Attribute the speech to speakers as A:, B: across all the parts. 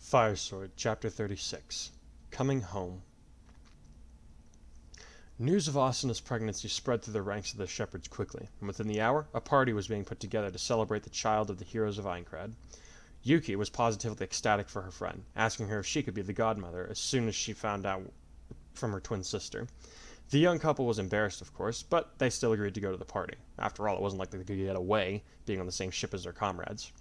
A: Fire Sword, Chapter 36. Coming Home. News of Asana's pregnancy spread through the ranks of the shepherds quickly, and within the hour, a party was being put together to celebrate the child of the heroes of Aincrad. Yuki was positively ecstatic for her friend, asking her if she could be the godmother as soon as she found out from her twin sister. The young couple was embarrassed, of course, but they still agreed to go to the party. After all, it wasn't like they could get away, being on the same ship as their comrades.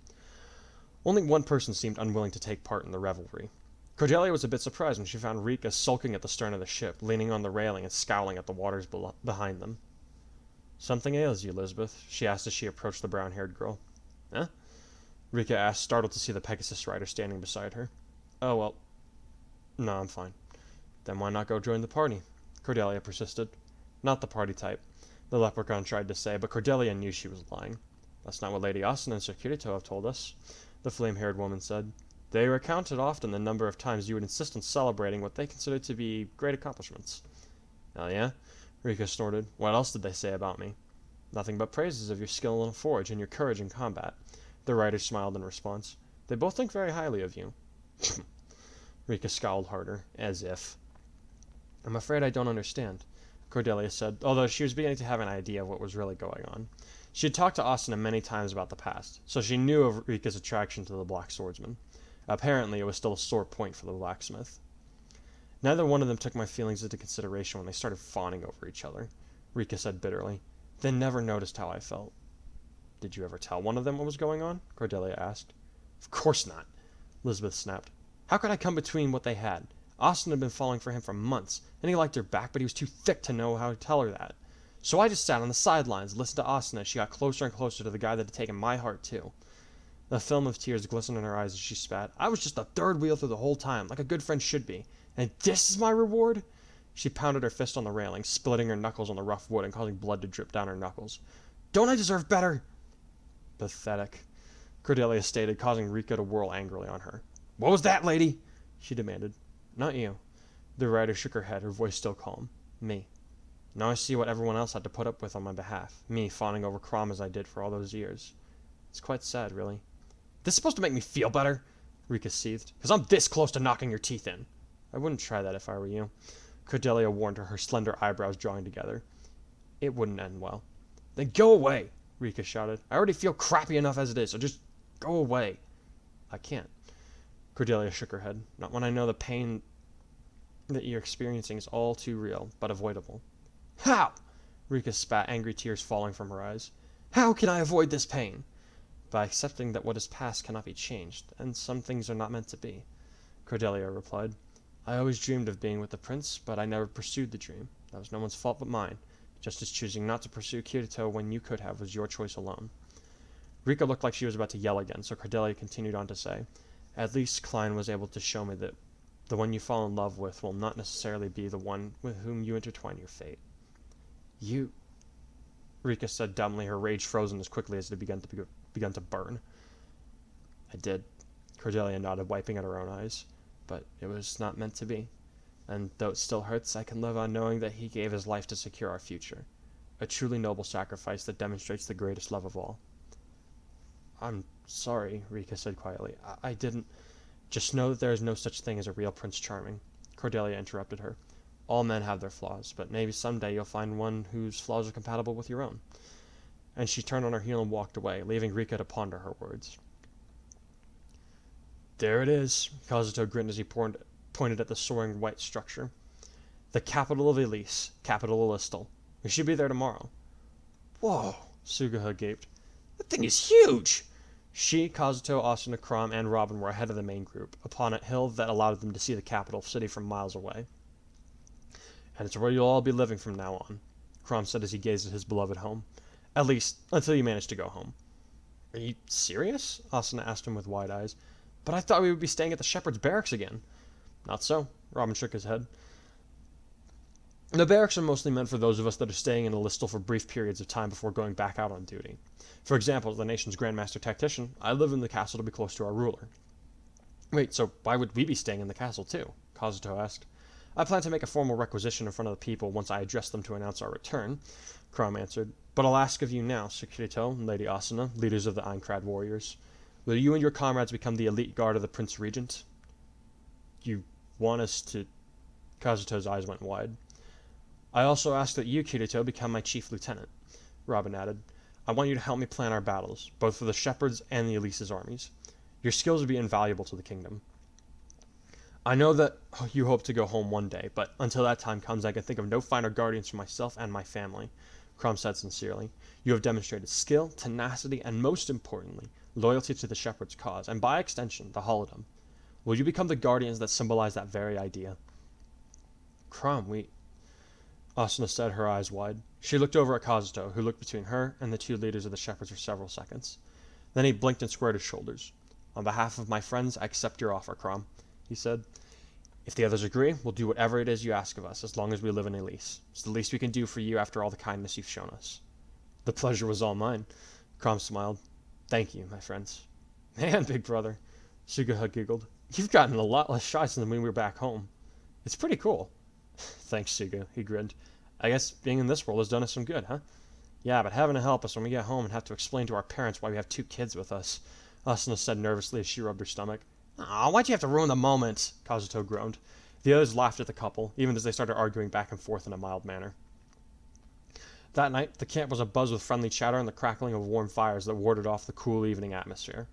A: Only one person seemed unwilling to take part in the revelry. Cordelia was a bit surprised when she found Rika sulking at the stern of the ship, leaning on the railing and scowling at the waters behind them. "Something ails you, Elizabeth?" she asked as she approached the brown-haired girl. "Huh?" Rika asked, startled to see the Pegasus rider standing beside her. "Oh, well, no, I'm fine." "Then why not go join the party?" Cordelia persisted. "Not the party type," the leprechaun tried to say, but Cordelia knew she was lying. "That's not what Lady Asana and Sir Kirito have told us," the flame-haired woman said. "They recounted often the number of times you would insist on celebrating what they considered to be great accomplishments." "Oh yeah?" Rika snorted. "What else did they say about me?" "Nothing but praises of your skill in a forge and your courage in combat." The rider smiled in response. "They both think very highly of you." Rika scowled harder, as if. "I'm afraid I don't understand," Cordelia said, although she was beginning to have an idea of what was really going on. She had talked to Asana many times about the past, so she knew of Rika's attraction to the black swordsman. Apparently, it was still a sore point for the blacksmith. "Neither one of them took my feelings into consideration when they started fawning over each other," Rika said bitterly. "They never noticed how I felt." "Did you ever tell one of them what was going on?" Cordelia asked. "Of course not," Elizabeth snapped. "How could I come between what they had? Austin had been falling for him for months, and he liked her back, but he was too thick to know how to tell her that. So I just sat on the sidelines and listened to Austin as she got closer and closer to the guy that had taken my heart too." The film of tears glistened in her eyes as she spat. "I was just the third wheel through the whole time, like a good friend should be. And this is my reward?" She pounded her fist on the railing, splitting her knuckles on the rough wood and causing blood to drip down her knuckles. "Don't I deserve better?" "Pathetic," Cordelia stated, causing Rika to whirl angrily on her. "What was that, lady?" she demanded. "Not you." The rider shook her head, her voice still calm. "Me. Now I see what everyone else had to put up with on my behalf, me fawning over Crom as I did for all those years. It's quite sad, really." "This supposed to make me feel better?" Rika seethed. "Because I'm this close to knocking your teeth in." "I wouldn't try that if I were you," Cordelia warned her slender eyebrows drawing together. "It wouldn't end well." "Then go away!" Rika shouted. "I already feel crappy enough as it is, so just go away." "I can't." Cordelia shook her head. "Not when I know the pain that you're experiencing is all too real, but avoidable." "How?" Rika spat, angry tears falling from her eyes. "How can I avoid this pain?" "By accepting that what is past cannot be changed, and some things are not meant to be," Cordelia replied. "I always dreamed of being with the prince, but I never pursued the dream. That was no one's fault but mine, just as choosing not to pursue Kirito when you could have was your choice alone." Rika looked like she was about to yell again, so Cordelia continued on to say, "At least Klein was able to show me that the one you fall in love with will not necessarily be the one with whom you intertwine your fate." "You," Rika said dumbly, her rage frozen as quickly as it had begun to burn. "I did," Cordelia nodded, wiping at her own eyes. "But it was not meant to be. And though it still hurts, I can live on knowing that he gave his life to secure our future. A truly noble sacrifice that demonstrates the greatest love of all." "I'm sorry," Rika said quietly. I didn't—" "Just know that there is no such thing as a real Prince Charming," Cordelia interrupted her. "All men have their flaws, but maybe someday you'll find one whose flaws are compatible with your own." And she turned on her heel and walked away, leaving Rika to ponder her words. "There it is," Kazuto grinned as he pointed at the soaring white structure. "The capital of Ylisse, capital Yllistal. We should be there tomorrow." "Whoa," Suguha gaped. "That thing is huge!" She, Kazuto, Asuna, Crom, and Robin were ahead of the main group, upon a hill that allowed them to see the capital city from miles away. "And it's where you'll all be living from now on," Crom said as he gazed at his beloved home. "At least, until you manage to go home." "Are you serious?" Asuna asked him with wide eyes. "But I thought we would be staying at the shepherd's barracks again." "Not so," Robin shook his head. "The barracks are mostly meant for those of us that are staying in Yllistal for brief periods of time before going back out on duty. For example, as the nation's Grandmaster Tactician, I live in the castle to be close to our ruler." "Wait, so why would we be staying in the castle too?" Kazuto asked. "I plan to make a formal requisition in front of the people once I address them to announce our return," Crom answered. "But I'll ask of you now, Sir Kirito and Lady Asuna, leaders of the Aincrad warriors. Will you and your comrades become the elite guard of the Prince Regent?" You want us to... Kazuto's eyes went wide. I also ask that you, Kirito, become my chief lieutenant, Robin added. I want you to help me plan our battles, both for the Shepherds and the Ylisse's armies. Your skills would be invaluable to the kingdom. I know that you hope to go home one day, but until that time comes, I can think of no finer guardians for myself and my family, Crom said sincerely. You have demonstrated skill, tenacity, and most importantly, loyalty to the Shepherd's cause, and by extension, the Holodom. Will you become the guardians that symbolize that very idea? Crom, Asuna said, her eyes wide. She looked over at Kazuto, who looked between her and the two leaders of the Shepherds for several seconds. Then he blinked and squared his shoulders. On behalf of my friends, I accept your offer, Crom, he said. If the others agree, we'll do whatever it is you ask of us, as long as we live in Ylisse. It's the least we can do for you after all the kindness you've shown us. The pleasure was all mine, Crom smiled. Thank you, my friends. Man, big brother, Suguha giggled. You've gotten a lot less shy than when we were back home. It's pretty cool. Thanks, Sugu, he grinned. I guess being in this world has done us some good, huh? Yeah, but having to help us when we get home and have to explain to our parents why we have 2 kids with us, Asuna said nervously as she rubbed her stomach. Aw, why'd you have to ruin the moment? Kazuto groaned. The others laughed at the couple, even as they started arguing back and forth in a mild manner. That night, the camp was abuzz with friendly chatter and the crackling of warm fires that warded off the cool evening atmosphere.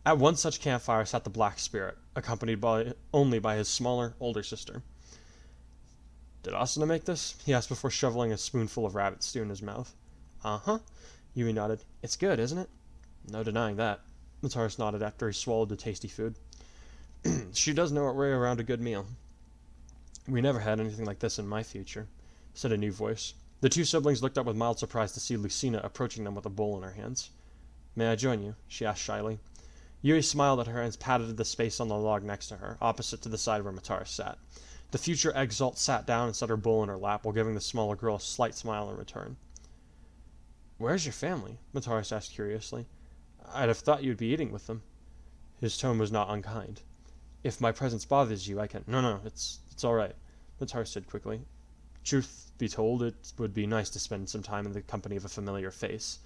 A: At one such campfire sat the Black Spirit, accompanied only by his smaller, older sister. Did Asuna make this? He asked before shoveling a spoonful of rabbit stew in his mouth. Uh-huh, Yui nodded. It's good, isn't it? No denying that. Mataris nodded after he swallowed the tasty food. She does know her way around a good meal. We never had anything like this in my future, said a new voice. The 2 siblings looked up with mild surprise to see Lucina approaching them with a bowl in her hands. May I join you? She asked shyly. Yui smiled at her and patted the space on the log next to her, opposite to the side where Mataris sat. The future exalt sat down and set her bowl in her lap while giving the smaller girl a slight smile in return. Where's your family? Mataris asked curiously. I'd have thought you'd be eating with them. His tone was not unkind. If my presence bothers you, I can... No, it's all right, Mataris said quickly. Truth be told, it would be nice to spend some time in the company of a familiar face,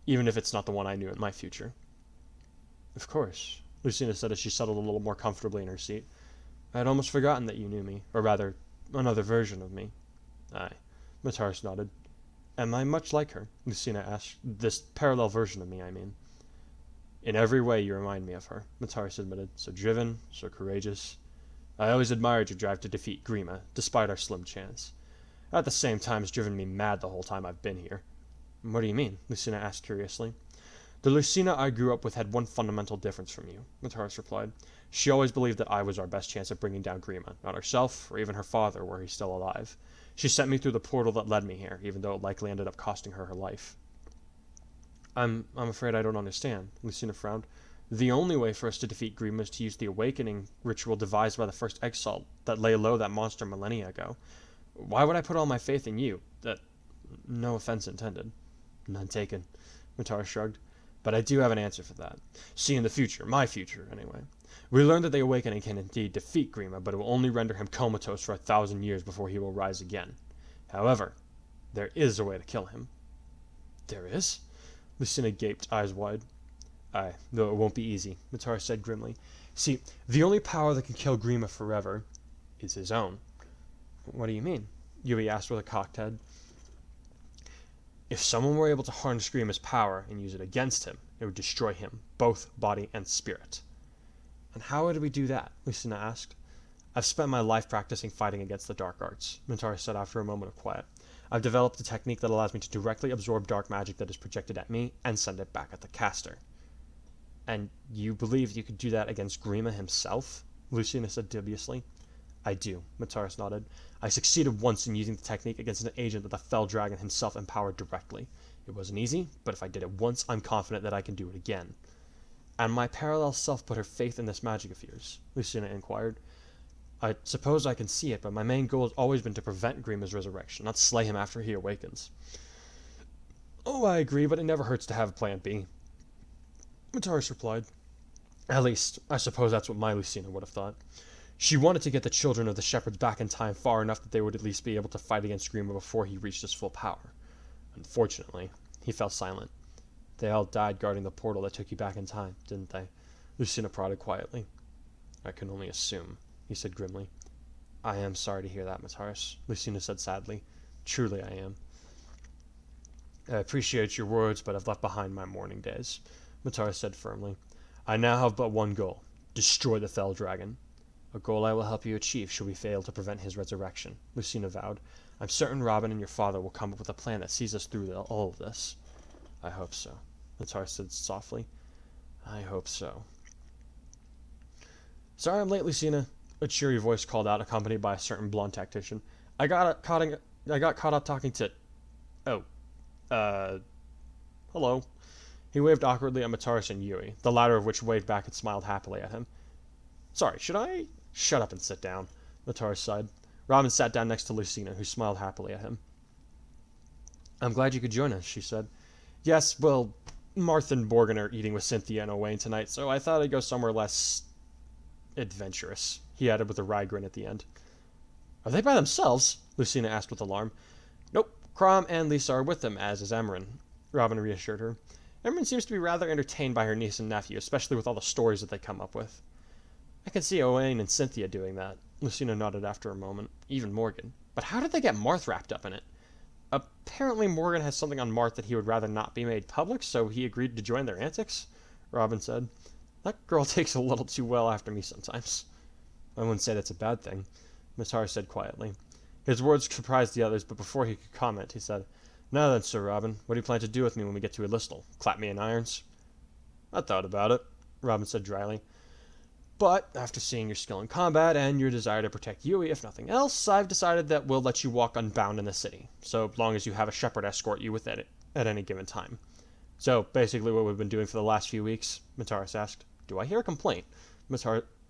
A: even if it's not the one I knew in my future. Of course, Lucina said as she settled a little more comfortably in her seat. I had almost forgotten that you knew me, or rather, another version of me. Aye, Mataris nodded. Am I much like her? Lucina asked. This parallel version of me, I mean. In every way you remind me of her, Mataris admitted. So driven, so courageous. I always admired your drive to defeat Grima, despite our slim chance. At the same time, it's driven me mad the whole time I've been here. What do you mean? Lucina asked curiously. The Lucina I grew up with had one fundamental difference from you, Mataris replied. She always believed that I was our best chance at bringing down Grima, not herself, or even her father, were he still alive. She sent me through the portal that led me here, even though it likely ended up costing her her life. I'm afraid I don't understand, Lucina frowned. The only way for us to defeat Grima is to use the awakening ritual devised by the first Exalt that lay low that monster millennia ago. Why would I put all my faith in you? That... No offense intended. None taken, Mataris shrugged. But I do have an answer for that. See, in the future, my future, anyway. We learned that the Awakening can indeed defeat Grima, but it will only render him comatose for 1,000 years before he will rise again. However, there is a way to kill him. There is? Lucina gaped, eyes wide. Aye, though it won't be easy, Mataris said grimly. See, the only power that can kill Grima forever is his own. What do you mean? Yui asked with a cocked head. If someone were able to harness Grima's power and use it against him, it would destroy him, both body and spirit. And how would we do that? Lucina asked. I've spent my life practicing fighting against the dark arts, Mataris said after a moment of quiet. I've developed a technique that allows me to directly absorb dark magic that is projected at me and send it back at the caster. And you believe you could do that against Grima himself? Lucina said dubiously. I do, Mataris nodded. I succeeded once in using the technique against an agent that the Fell Dragon himself empowered directly. It wasn't easy, but if I did it once, I'm confident that I can do it again. And my parallel self put her faith in this magic of yours? Lucina inquired. I suppose I can see it, but my main goal has always been to prevent Grima's resurrection, not slay him after he awakens. Oh, I agree, but it never hurts to have a plan B, Mataris replied. At least, I suppose that's what my Lucina would have thought. She wanted to get the children of the Shepherds back in time far enough that they would at least be able to fight against Grima before he reached his full power. Unfortunately, he fell silent. They all died guarding the portal that took you back in time, didn't they? Lucina prodded quietly. I can only assume, he said grimly. I am sorry to hear that, Mataris, Lucina said sadly. Truly I am. I appreciate your words, but I've left behind my mourning days, Mataris said firmly. I now have but one goal. Destroy the fell dragon. A goal I will help you achieve should we fail to prevent his resurrection, Lucina vowed. I'm certain Robin and your father will come up with a plan that sees us through all of this. I hope so, Mataris said softly. I hope so. Sorry I'm late, Lucina, a cheery voice called out, accompanied by a certain blonde tactician. I got caught up talking to... Oh, hello. He waved awkwardly at Mataris and Yui, the latter of which waved back and smiled happily at him. Sorry, should I... Shut up and sit down, Mataris sighed. Robin sat down next to Lucina, who smiled happily at him. I'm glad you could join us, she said. Yes, well, Martha and Morgan are eating with Cynthia and Owain tonight, so I thought I'd go somewhere less... adventurous, he added with a wry grin at the end. Are they by themselves? Lucina asked with alarm. Nope, Crom and Lisa are with them, as is Emran, Robin reassured her. Emran seems to be rather entertained by her niece and nephew, especially with all the stories that they come up with. I can see Owain and Cynthia doing that, Lucina nodded after a moment. Even Morgan. But how did they get Marth wrapped up in it? Apparently Morgan has something on Marth that he would rather not be made public, so he agreed to join their antics, Robin said. That girl takes a little too well after me sometimes. I wouldn't say that's a bad thing, Mataris said quietly. His words surprised the others, but before he could comment, he said, Now then, Sir Robin, what do you plan to do with me when we get to Ylisse? Clap me in irons? I thought about it, Robin said dryly. But, after seeing your skill in combat and your desire to protect Yui, if nothing else, I've decided that we'll let you walk unbound in the city, so long as you have a shepherd escort you with it at any given time. So, basically what we've been doing for the last few weeks, Mataris asked. Do I hear a complaint?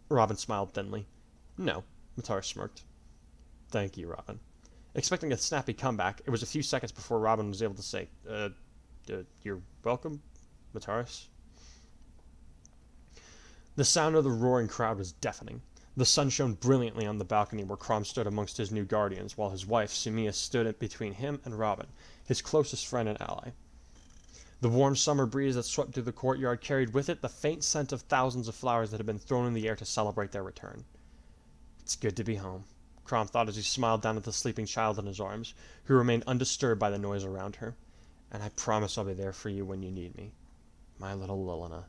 A: Robin smiled thinly. No, Mataris smirked. Thank you, Robin. Expecting a snappy comeback, it was a few seconds before Robin was able to say, you're welcome, Mataris. The sound of the roaring crowd was deafening. The sun shone brilliantly on the balcony where Crom stood amongst his new guardians, while his wife, Sumia, stood between him and Robin, his closest friend and ally. The warm summer breeze that swept through the courtyard carried with it the faint scent of thousands of flowers that had been thrown in the air to celebrate their return. It's good to be home, Crom thought as he smiled down at the sleeping child in his arms, who remained undisturbed by the noise around her. And I promise I'll be there for you when you need me. My little Lilina.